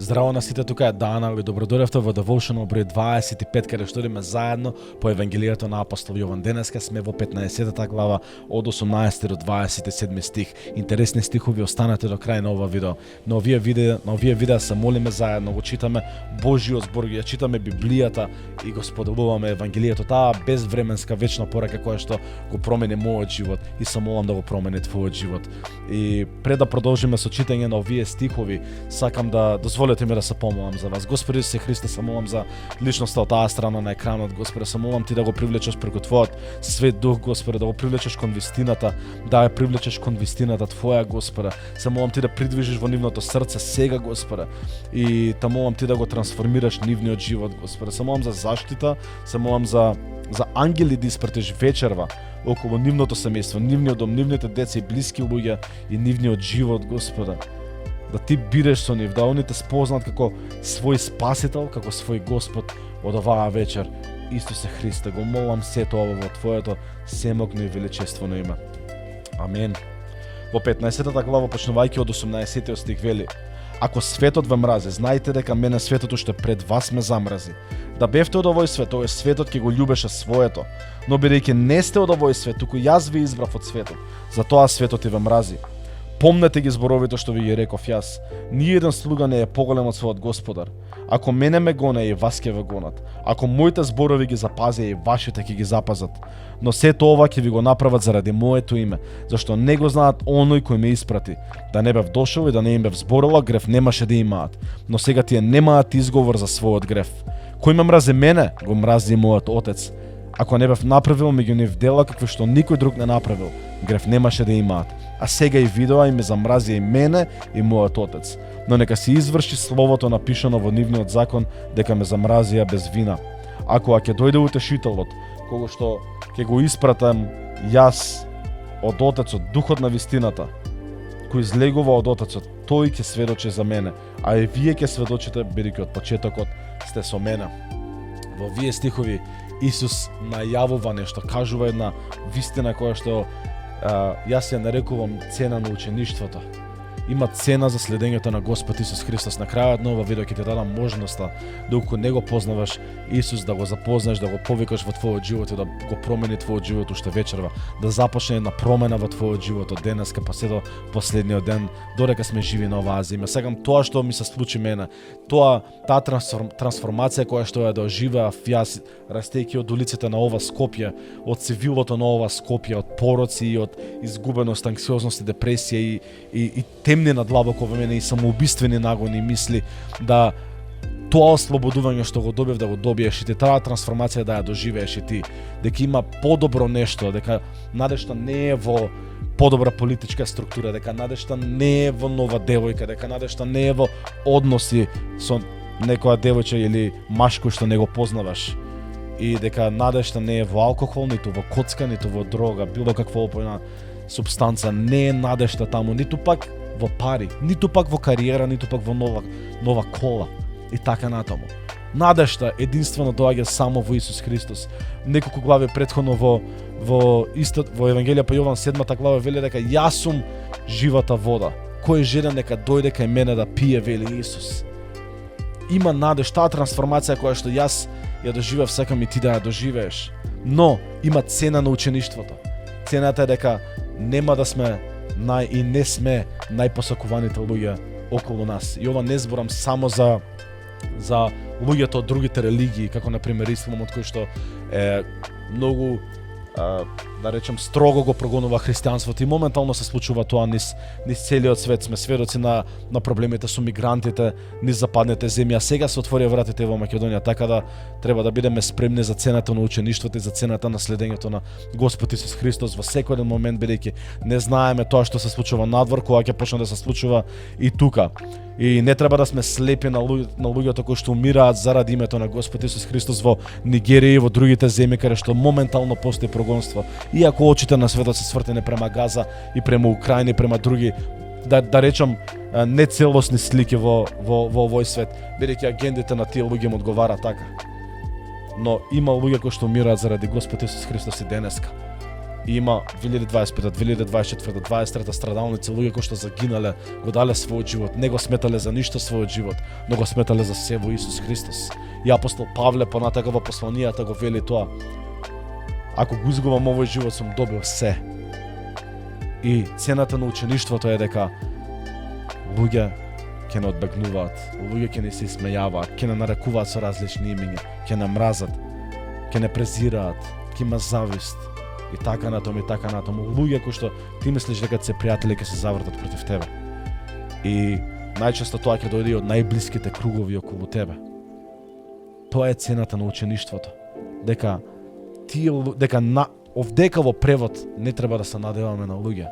Здраво на сите, тука е Дана, ви добродојавте во Devotional број 25, каде што идеме заедно по Евангелието на апостол Јован. Денеска сме во 15-та глава од 18 до 27 стих. Интересни стихови, останете до крај на ова видео. На овие видеа се молиме заедно, го читаме Божјиот збор, ја читаме Библијата и го споделуваме Евангелието, таа безвременска вечна порака која што го промени мојот живот и се молам да го промени твојот живот. И пред да продолжиме со читање на овие стихови, сакам да дозволите ми да се помолам за вас. Господи Исусе Христе, се молам за личноста од таа страна на екранот. Господи, се молам ти да го привлечеш преку твојот свет дух, Господи, да го привлечеш кон вистината, да ја привлечеш кон вистината твоја, Господи. Се молам ти да придвижиш во нивното срце сега, Господи, и те молам ти да го трансформираш нивниот живот, Господи. Се молам за заштита, се молам за ангели да испратиш вечерва околу нивното семејство, нивниот дом, нивните деца и блиски луѓе и нивниот живот, Господи. Да ти бидеш со нив, да они те спознаат како свој спасител, како свој Господ од оваа вечер. Исусе Христе, го молам сето ова во твоето семокно и величествено име. Амен. Во 15-та глава, почнувајќи од 18 стих вели: Ако светот ве мрази, знајте дека мене светот уште пред вас ме замрази. Да бевте од овој свет, овој светот ќе го љубеше своето, но бидејќи не сте од овој свет, туку јас ви избрав од светот, затоа светот и ве мрази. Помнете ги зборовите што ви ги реков јас. Ниеден слуга не е поголем од својот господар. Ако мене ме гоне, и вас ќе ве гонат. Ако моите зборови ги запазија, и вашите ќе ги запазат. Но сето ова ќе ви го направат заради моето име, зашто не го знаат оној кој ме испрати. Да не бев дошол и да не им бев зборувал, грев немаше да имаат. Но сега тие немаат изговор за својот грев. Кој ме мрази мене, го мрази и мојот Отец. Ако не бев направил меѓу нив дела какви што никој друг не направил, грев немаше да имаат. А сега и видоа и ме замразија и мене и мојот Отец. Но нека се изврши словото напишано во нивниот закон дека ме замразија без вина. Ако ќе дојде утешителот, кого што ќе го испратам јас од Отецот, духот на вистината, кој излегува од Отецот, тој ќе сведочи за мене, а и вие ќе сведочите бидејќи од почетокот сте со мене. Во овие стихови Исус најавува нешто, кажува една вистина која што јас ја нарекувам цена на учеништвото. Има цена за следењето на Господ Исус Христос. На крајот на ова видео ќе ти дадам можноста да ако не го познаваш Исус, да го запознаеш, да го повикаш во твојот живот и да го промени твојот живот уште вечерва, да започне една промена во твојот живот од денеска па се до последниот ден, додека сме живи на оваа земја. Сакам тоа што ми се случи мене, таа трансформација која што ја доживеав јас, растејќи од улиците на ова Скопје, од цивилото на ова Скопје, од пороци и од изгубеност, анксиозност и депресија и темнина длабоко во мене и самоубиствени нагони мисли, да тоа ослободување што го добив да го добиеш и ти, таа трансформација да ја доживееш и ти, дека има подобро нешто, дека надежта не е во подобра политичка структура, дека надежта не е во нова девојка, дека надежта не е во односи со некоја девојче или машко што не го познаваш, и дека надежта не е во алкохол, ниту во коцка, ниту во дрога, било каква опојна супстанца, не е надежта таму, ниту пак во пари, ниту пак во кариера, ниту пак во нова кола и така натаму. Надежта единствено доаѓа само во Исус Христос. Неколку глави претходно во Евангелие по Јован 7 глава вели дека јас сум живата вода. Кој желен нека дојде кај мене да пие, вели Исус. Има надеж, таа трансформација која што јас ја доживев, сакам и ти да ја доживееш. Но има цена на учеништвото. Цената е дека нема да сме и не сме најпосакуваните луѓе околу нас. И ова не зборам само за луѓето од другите религии, како например исламот, кој што е многу да речем строго го прогонува христијанството и моментално се случува тоа низ целиот свет. Сме сведоци на проблемите со мигрантите низ западните земји, а сега се отворија вратите во Македонија, така да треба да бидеме спремни за цената на учеништвото и за цената на следењето на Господ Исус Христос во секој момент, бидејќи не знаеме тоа што се случува надвор, кога ќе почне да се случува и тука. И не треба да сме слепи на луѓето кои што умираат заради името на Господ Исус Христос во Нигерија и во другите земји каде што моментално постои прогонство. Иако очите на светот се свртени према Газа и према Украина и према други, да речам, нецелосни слики во овој свет, бидејќи агендите на тие луѓе им одговара така. Но има луѓе кои што умираат заради Господ Исус Христос и денеска. И има 2025, 2024, 23 страдалници, луѓе кои што загинале, го дале својот живот, не го сметале за ништо својот живот, но го сметале за се во Исус Христос. И апостол Павле понатака во посланијата го вели тоа: ако го изгубам овој живот, сум добил се. И цената на учеништвото е дека луѓе ќе не одбегнуваат, луѓе ќе не се смејаваат, ќе не нарекуваат со различни имиња, ќе не мразат, ќе не презираат, ќе има завист и така натаму. Луѓе кои што ти мислиш дека се пријатели ќе се завртат против тебе. И најчесто тоа ќе дојде од најблиските кругови околу тебе. Тоа е цената на учеништвото. Дека овдека во превод не треба да се надеваме на луѓе.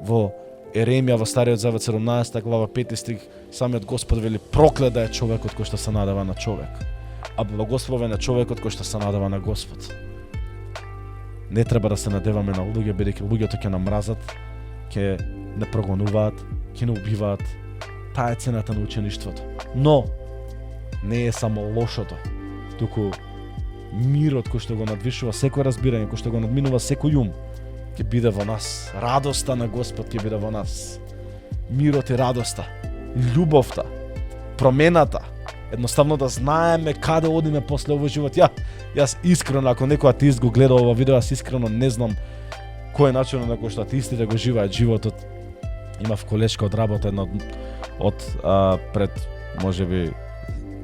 Во Еремија во Стариот Завет 17 глава 5 стих самиот Господ вели: проклет да е човекот кој што се надева на човек, а благословен е човекот кој што се надева на Господ. Не треба да се надеваме на луѓе, бидејќи луѓето ќе намразат, ќе не прогонуваат, ќе не убиваат. Таа е цената на учеништвото. Но не е само лошото, туку мирот кој што го надвишува секој разбирање, кој што го надминува секој ум, ќе биде во нас. Радоста на Господ ќе биде во нас. Мирот и радоста, љубовта, промената, едноставно да знаеме каде одиме после овој живот. Јас искрено, ако некој атеист го гледа ова видео, јас искрено не знам кој е начинот на кој што атеистите го живеат животот. Имав колешка од работа, една од пред можеби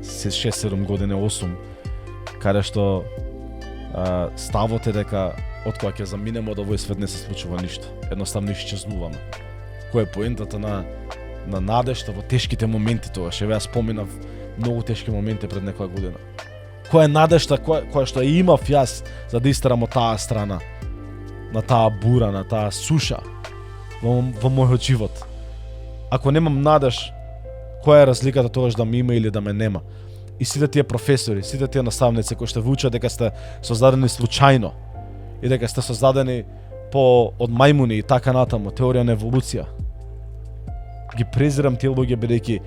6-7 години, 8, каде што ставот е дека од кога ќе заминеме од овој свет не се случува ништо. Едноставно исчезнуваме. Кој е поентата на надежта во тешките моменти тогаш? Еве јас споминав многу тешки моменти пред некоја година. Која е надежта која што ја имав јас за да истерам од таа страна, на таа бура, на таа суша во мојот живот? Ако немам надеж, која е разликата тогаш да ме има или да ме нема? И сите тие професори, сите тие наставници кои што ви учат дека сте создадени случајно и дека сте создадени од мајмуни и така натаму, теорија на еволуција, ги презирам тие луѓе бидејќи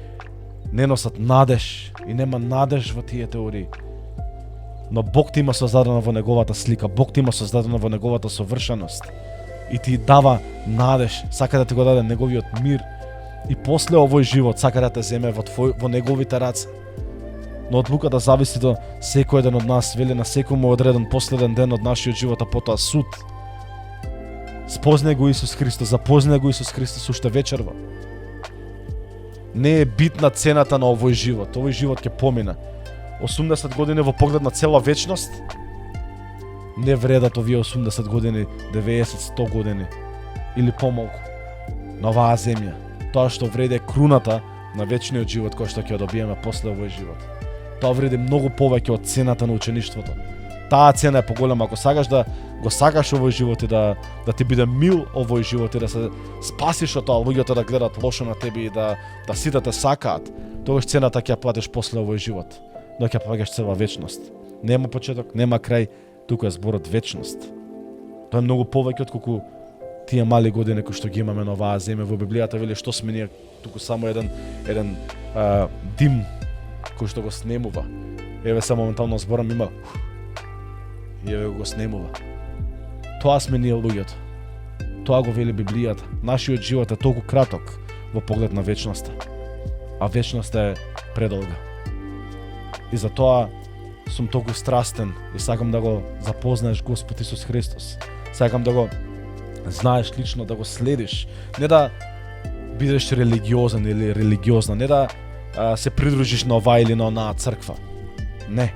не носат надеж и нема надеж во тие теории. Но Бог ти има создадено во неговата слика, Бог ти има создадено во неговата совршеност и ти дава надеж, сака да ти го даде неговиот мир и после овој живот сака да те земе во неговите раце. Но одлуката зависи до секој еден од нас, вели на секој му одреден последен ден од нашиот живот, а потоа суд. Спознај го Исус Христос, запознај го Исус Христос уште вечерва. Не е битна цената на овој живот ќе помине. 80 години во поглед на цела вечност не вредат овие 80 години, 90, 100 години или помалку на оваа земја. Тоа што вреди е круната на вечниот живот кој што ќе добиеме после овој живот. Тоа вреди многу повеќе од цената на учеништвото. Таа цена е поголема. Ако сакаш да го сакаш овој живот и да ти биде мил овој живот и да се спасиш од тоа луѓето да гледат лошо на тебе и да сите те сакаат, тогаш цената ќе ја платиш после овој живот. Но ќе плаќаш цела вечност. Нема почеток, нема крај, туку е зборот вечност. Тоа е многу повеќе отколку тие мали години кои што ги имаме на оваа земја. Во Библијата вели што сме ние, туку само еден дим кој што го снемува. Еве се моментално зборам има и еве го снемува. Тоа сме ние луѓето. Тоа го вели Библијата. Нашиот живот е толку краток во поглед на вечноста, а вечноста е предолга. И затоа сум толку страстен и сакам да го запознаеш Господ Исус Христос. Сакам да го знаеш лично, да го следиш, не да бидеш религиозен или религиозна, не да се придружиш на оваа или на онаа црква. Не.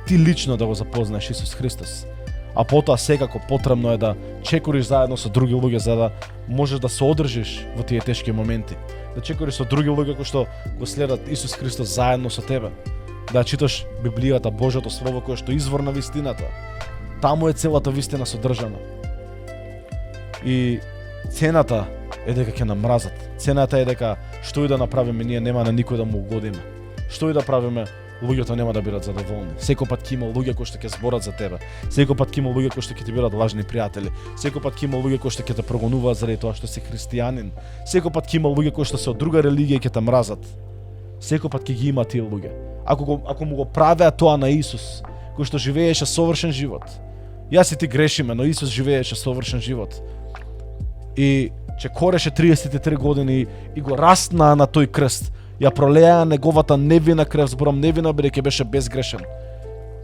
Ти лично да го запознаеш Исус Христос. А потоа секако потребно е да чекориш заедно со други луѓе за да можеш да се одржиш во тие тешки моменти. Да чекориш со други луѓе кои што го следат Исус Христос заедно со тебе. Да читаш Библијата, Божјото Слово, кое што е извор на вистината. Таму е целата вистина содржана. И цената е дека ќе намразат. Цената е дека што и да направиме ние нема на никој да му угодиме. Што и да правиме, луѓето нема да бидат задоволни. Секој пат ќе има луѓе кои што ќе зборат за тебе. Секој пат ќе има луѓе кои што ќе ти бидат лажни пријатели. Секој пат ќе има луѓе кои што ќе те прогонуваат заради тоа што си христијанин. Секој пат ќе има луѓе кои што се од друга религија и ќе те мразат. Секој пат ќе ги има тие луѓе. Ако му го правеа тоа на Исус, кој што живееше совршен живот Јас и ти грешиме, но Исус живееше совршен живот. И че кореше 33 години и го растна на тој крст. Ја пролеа неговата невина крв, зборам невина, бидејќи беше безгрешен.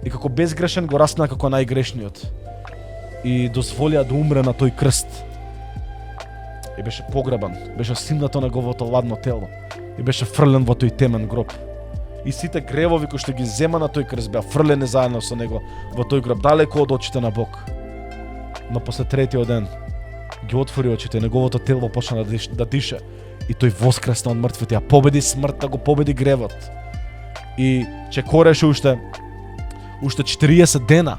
И како безгрешен го растна како најгрешниот. И дозволија да умре на тој крст. И беше погребан, беше симнато неговото ладно тело. И беше фрлен во тој темен гроб. И сите гревови кои што ги зема на тој крст беа фрлени заедно со него во тој гроб, далеко од очите на Бог. Но после третиот ден ги отвори очите, неговото тело почна да дише. И тој воскресна од мртвите, ја победи смртта, го победи гревот. И че кореше уште 40 дена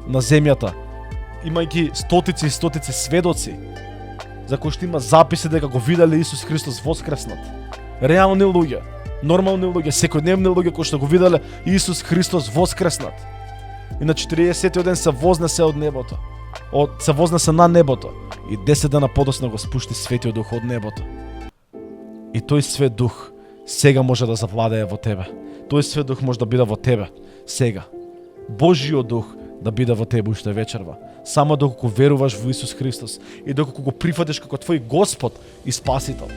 на земјата, имајќи стотици и стотици сведоци, за кои што има записи дека го виделе Исус Христос воскреснат. Реални луѓе, нормални луѓе, секојдневни луѓе кои што го виделе Исус Христос воскреснат. И на 40-тиот ден се вознесе од небото. Се вознесе на небото. И 10 дена подоцна го спушти Светиот Дух од небото. И тој Свет Дух сега може да завладее во тебе. Тој Свет Дух може да биде во тебе сега. Божиот Дух да биде во тебе уште вечерва. Само доколку веруваш во Исус Христос и доколку го прифатиш како твој Господ и Спасител.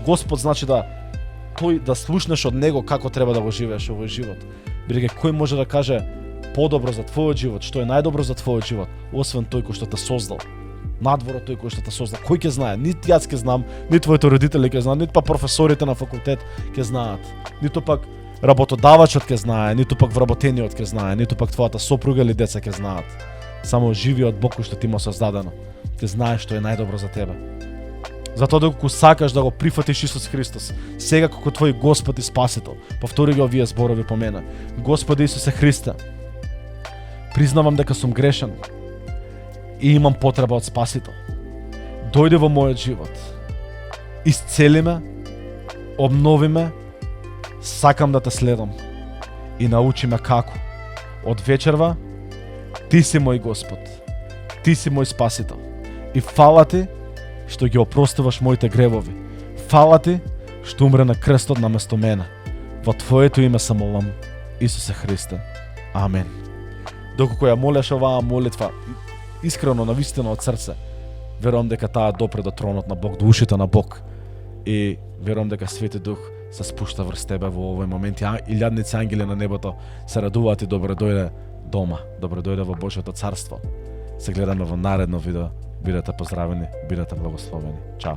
Господ значи да слушнеш од Него како треба да го живееш овој живот. Бидејќи кој може да каже подобро за твојот живот, што е најдобро за твојот живот, освен тој кој што те создал. Надвор од тој кој што те создал. Кој ќе знае? Нит јас ќе знам, нит твоите родители ќе знаат, нит па професорите на факултет ќе знаат, ниту пак работодавачот ќе знае, ниту пак вработениот ќе знае, ниту пак твојата сопруга или деца ќе знаат. Само живиот Бог кој што ти има создадено, ќе знае што е најдобро за тебе. Затоа доколку сакаш да го прифатиш Исус Христос, сега како твој Господ и Спасител, повтори ги овие зборови по мене. Господи Исусе Христе, признавам дека сум грешен и имам потреба од Спасител. Дојди во мојот живот. Исцели ме, обнови ме, сакам да те следам и научи ме како. Од вечерва, ти си мој Господ, ти си мој Спасител. И фала ти што ги опростуваш моите гревови. Фала ти што умре на крстот наместо мене. Во Твоето име се молам, Исусе Христе. Амен. Доколку ја молеш оваа молитва, искрено, навистина од срце, верувам дека таа допре до тронот на Бог, до ушите на Бог. И верувам дека Свети Дух се спушта врз тебе во овој момент. Илјадници ангели на небото се радуваат и добре дојде дома, добре дојде во Божјото царство. Се гледаме во наредно видео. Бидете поздравени, бидете благословени. Чао.